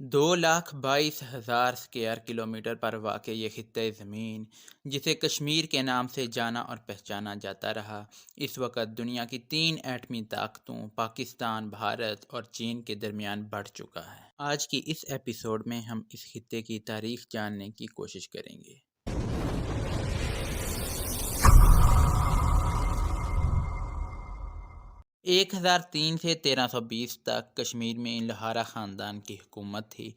2,22,000 square kilometre پر واقع یہ خطۂ زمین، جسے کشمیر کے نام سے جانا اور پہچانا جاتا رہا، اس وقت دنیا کی 3 ایٹمی طاقتوں پاکستان، بھارت اور چین کے درمیان بڑھ چکا ہے۔ آج کی اس ایپیسوڈ میں ہم اس خطے کی تاریخ جاننے کی کوشش کریں گے۔ 1003 سے 1320 تک کشمیر میں لوہارا خاندان کی حکومت تھی۔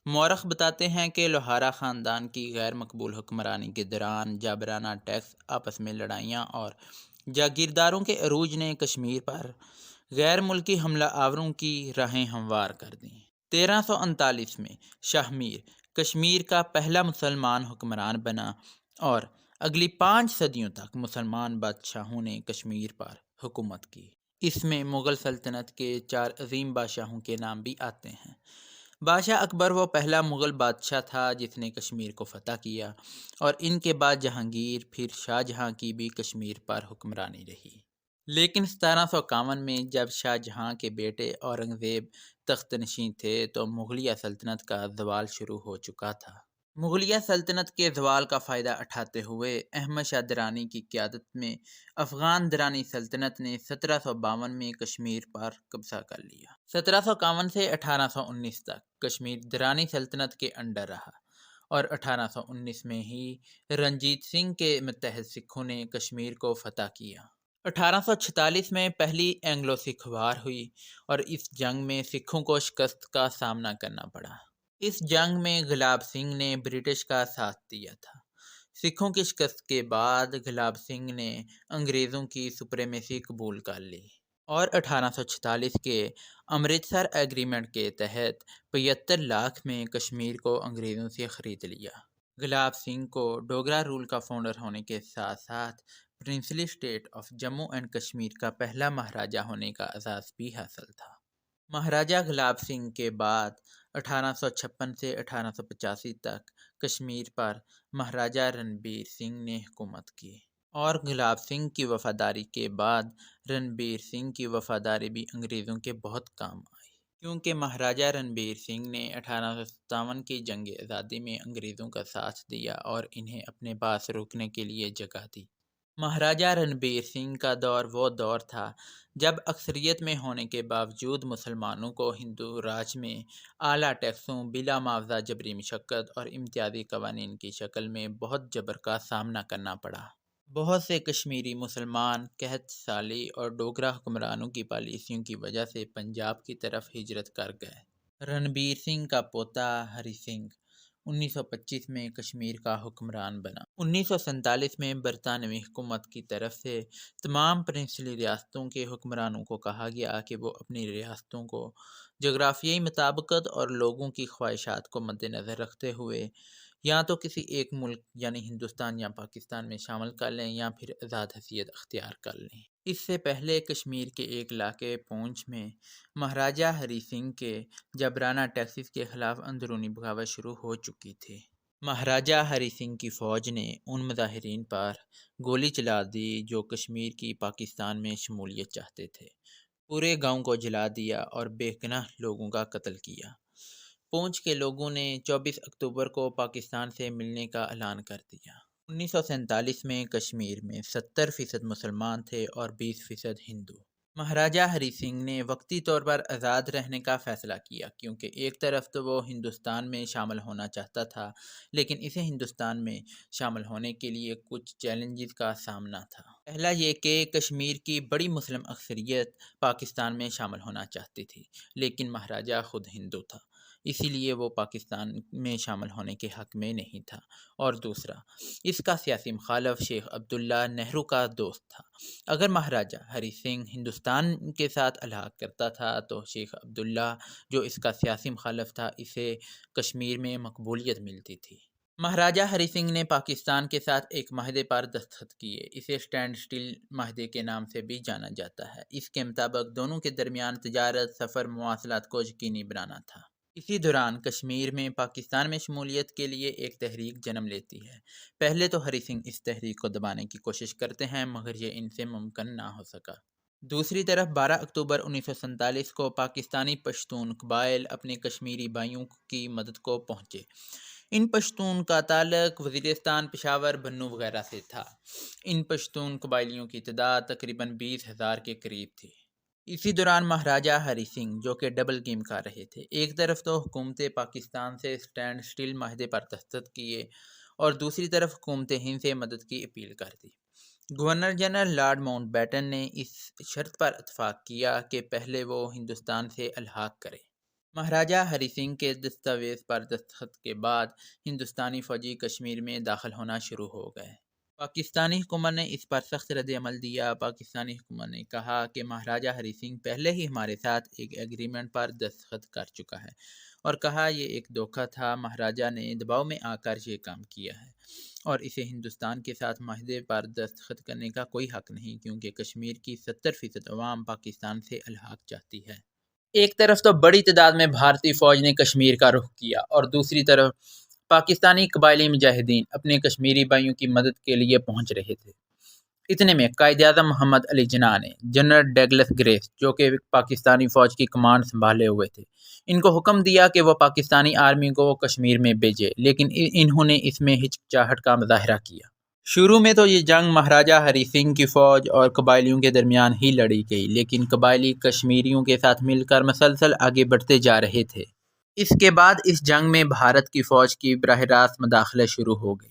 مورخ بتاتے ہیں کہ لوہارا خاندان کی غیر مقبول حکمرانی کے دوران جابرانہ ٹیکس، آپس میں لڑائیاں اور جاگیرداروں کے عروج نے کشمیر پر غیر ملکی حملہ آوروں کی راہیں ہموار کر دیں۔ 1339 میں شاہ میر کشمیر کا پہلا مسلمان حکمران بنا اور اگلی 5 صدیوں تک مسلمان بادشاہوں نے کشمیر پر حکومت کی۔ اس میں مغل سلطنت کے 4 عظیم بادشاہوں کے نام بھی آتے ہیں۔ بادشاہ اکبر وہ پہلا مغل بادشاہ تھا جس نے کشمیر کو فتح کیا، اور ان کے بعد جہانگیر، پھر شاہ جہاں کی بھی کشمیر پر حکمرانی رہی۔ لیکن 1751 میں جب شاہ جہاں کے بیٹے اورنگزیب تخت نشین تھے تو مغلیہ سلطنت کا زوال شروع ہو چکا تھا۔ مغلیہ سلطنت کے زوال کا فائدہ اٹھاتے ہوئے احمد شاہ درانی کی قیادت میں افغان درانی سلطنت نے 1752 میں کشمیر پر قبضہ کر لیا۔ 1751 سے 1819 تک کشمیر درانی سلطنت کے انڈر رہا، اور 1819 میں ہی رنجیت سنگھ کے متحد سکھوں نے کشمیر کو فتح کیا۔ 1846 میں پہلی اینگلو سکھ وار ہوئی اور اس جنگ میں سکھوں کو شکست کا سامنا کرنا پڑا۔ اس جنگ میں گلاب سنگھ نے برٹش کا ساتھ دیا تھا۔ سکھوں کی شکست کے بعد گلاب سنگھ نے انگریزوں کی سپریمیسی قبول کر لی اور 1846 کے امرتسر ایگریمنٹ کے تحت 75 لاکھ میں کشمیر کو انگریزوں سے خرید لیا۔ گلاب سنگھ کو ڈوگرا رول کا فاؤنڈر ہونے کے ساتھ ساتھ princely state of Jammu and Kashmir کا پہلا مہاراجہ ہونے کا اعزاز بھی حاصل تھا۔ مہاراجہ گلاب سنگھ کے بعد 1856 سے 1885 تک کشمیر پر مہاراجہ رنبیر سنگھ نے حکومت کی، اور گلاب سنگھ کی وفاداری کے بعد رنبیر سنگھ کی وفاداری بھی انگریزوں کے بہت کام آئی، کیونکہ مہاراجہ رنبیر سنگھ نے 1857 کی جنگ آزادی میں انگریزوں کا ساتھ دیا اور انہیں اپنے پاس رکنے کے لیے جگہ دی۔ مہاراجہ رنبیر سنگھ کا دور وہ دور تھا جب اکثریت میں ہونے کے باوجود مسلمانوں کو ہندو راج میں اعلیٰ ٹیکسوں، بلا معاوضہ جبری مشقت اور امتیازی قوانین کی شکل میں بہت جبر کا سامنا کرنا پڑا۔ بہت سے کشمیری مسلمان قحط سالی اور ڈوگرا حکمرانوں کی پالیسیوں کی وجہ سے پنجاب کی طرف ہجرت کر گئے۔ رنبیر سنگھ کا پوتا ہری سنگھ 1925 میں کشمیر کا حکمران بنا۔ 1947 میں برطانوی حکومت کی طرف سے تمام پرنسلی ریاستوں کے حکمرانوں کو کہا گیا کہ وہ اپنی ریاستوں کو جغرافیائی مطابقت اور لوگوں کی خواہشات کو مد نظر رکھتے ہوئے یا تو کسی ایک ملک یعنی ہندوستان یا پاکستان میں شامل کر لیں یا پھر آزاد حیثیت اختیار کر لیں۔ اس سے پہلے کشمیر کے ایک علاقے پونچھ میں مہاراجہ ہری سنگھ کے جبرانہ ٹیکسز کے خلاف اندرونی بغاوت شروع ہو چکی تھی۔ مہاراجہ ہری سنگھ کی فوج نے ان مظاہرین پر گولی چلا دی جو کشمیر کی پاکستان میں شمولیت چاہتے تھے، پورے گاؤں کو جلا دیا اور بے گناہ لوگوں کا قتل کیا۔ پونچھ کے لوگوں نے 24 اکتوبر کو پاکستان سے ملنے کا اعلان کر دیا۔ 1947 میں کشمیر میں 70% مسلمان تھے اور 20% ہندو۔ مہاراجہ ہری سنگھ نے وقتی طور پر آزاد رہنے کا فیصلہ کیا، کیونکہ ایک طرف تو وہ ہندوستان میں شامل ہونا چاہتا تھا، لیکن اسے ہندوستان میں شامل ہونے کے لیے کچھ چیلنجز کا سامنا تھا۔ پہلا یہ کہ کشمیر کی بڑی مسلم اکثریت پاکستان میں شامل ہونا چاہتی تھی، لیکن مہاراجہ خود ہندو تھا، اسی لیے وہ پاکستان میں شامل ہونے کے حق میں نہیں تھا۔ اور دوسرا، اس کا سیاسی مخالف شیخ عبداللہ نہرو کا دوست تھا۔ اگر مہاراجہ ہری سنگھ ہندوستان کے ساتھ الحاق کرتا تھا تو شیخ عبداللہ جو اس کا سیاسی مخالف تھا، اسے کشمیر میں مقبولیت ملتی تھی۔ مہاراجہ ہری سنگھ نے پاکستان کے ساتھ ایک معاہدے پر دستخط کیے، اسے اسٹینڈ اسٹل معاہدے کے نام سے بھی جانا جاتا ہے۔ اس کے مطابق دونوں کے درمیان تجارت، سفر، مواصلات کو یقینی بنانا تھا۔ اسی دوران کشمیر میں پاکستان میں شمولیت کے لیے ایک تحریک جنم لیتی ہے۔ پہلے تو ہری سنگھ اس تحریک کو دبانے کی کوشش کرتے ہیں، مگر یہ ان سے ممکن نہ ہو سکا۔ دوسری طرف 12 اکتوبر 1947 کو پاکستانی پشتون قبائل اپنے کشمیری بھائیوں کی مدد کو پہنچے۔ ان پشتون کا تعلق وزیرستان، پشاور، بنوں وغیرہ سے تھا۔ ان پشتون قبائلیوں کی تعداد تقریباً 20,000 کے قریب تھی۔ اسی دوران مہاراجہ ہری سنگھ، جو کہ ڈبل گیم کر رہے تھے، ایک طرف تو حکومت پاکستان سے اسٹینڈ سٹل معاہدے پر دستخط کیے اور دوسری طرف حکومت ہند سے مدد کی اپیل کر دی۔ Governor general Lord Mountbatten نے اس شرط پر اتفاق کیا کہ پہلے وہ ہندوستان سے الحاق کرے۔ مہاراجہ ہری سنگھ کے دستاویز پر دستخط کے بعد ہندوستانی فوجی کشمیر میں داخل ہونا شروع ہو گئے۔ پاکستانی حکومت نے اس پر سخت رد عمل دیا۔ پاکستانی حکومت نے کہا کہ مہاراجہ ہری سنگھ پہلے ہی ہمارے ساتھ ایک ایگریمنٹ پر دستخط کر چکا ہے، اور کہا یہ ایک دھوکہ تھا۔ مہاراجہ نے دباؤ میں آ کر یہ کام کیا ہے اور اسے ہندوستان کے ساتھ معاہدے پر دستخط کرنے کا کوئی حق نہیں، کیونکہ کشمیر کی 70% عوام پاکستان سے الحاق چاہتی ہے۔ ایک طرف تو بڑی تعداد میں بھارتی فوج نے کشمیر کا رخ کیا اور دوسری طرف پاکستانی قبائلی مجاہدین اپنے کشمیری بھائیوں کی مدد کے لیے پہنچ رہے تھے۔ اتنے میں قائد اعظم محمد علی جناح نے جنرل ڈگلس گریس، جو کہ پاکستانی فوج کی کمانڈ سنبھالے ہوئے تھے، ان کو حکم دیا کہ وہ پاکستانی آرمی کو کشمیر میں بھیجے، لیکن انہوں نے اس میں ہچکچاہٹ کا مظاہرہ کیا۔ شروع میں تو یہ جنگ مہاراجہ ہری سنگھ کی فوج اور قبائلیوں کے درمیان ہی لڑی گئی، لیکن قبائلی کشمیریوں کے ساتھ مل کر مسلسل آگے بڑھتے جا رہے تھے۔ اس کے بعد اس جنگ میں بھارت کی فوج کی براہ راست مداخلت شروع ہو گئی،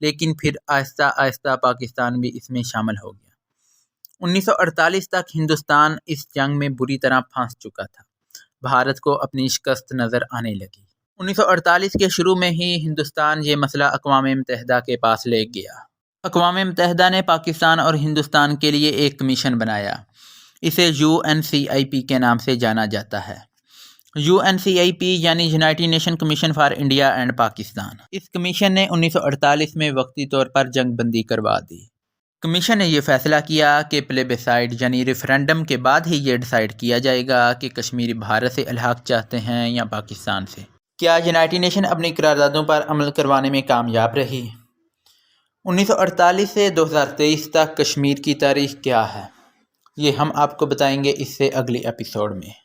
لیکن پھر آہستہ آہستہ پاکستان بھی اس میں شامل ہو گیا۔ 1948 تک ہندوستان اس جنگ میں بری طرح پھنس چکا تھا۔ بھارت کو اپنی شکست نظر آنے لگی۔ 1948 کے شروع میں ہی ہندوستان یہ مسئلہ اقوام متحدہ کے پاس لے گیا۔ اقوام متحدہ نے پاکستان اور ہندوستان کے لیے ایک کمیشن بنایا۔ اسے UNCIP کے نام سے جانا جاتا ہے۔ UNCIP یعنی United Nation Commission for India and Pakistan. اس کمیشن نے 1948 میں وقتی طور پر جنگ بندی کروا دی۔ کمیشن نے یہ فیصلہ کیا کہ پلیبیسائڈ یعنی ریفرینڈم کے بعد ہی یہ ڈیسائیڈ کیا جائے گا کہ کشمیری بھارت سے الحاق چاہتے ہیں یا پاکستان سے۔ کیا یونائیٹڈ نیشن اپنی قراردادوں پر عمل کروانے میں کامیاب رہی؟ 1948 سے 2023 تک کشمیر کی تاریخ کیا ہے، یہ ہم آپ کو بتائیں گے اس سے اگلی ایپیسوڈ میں۔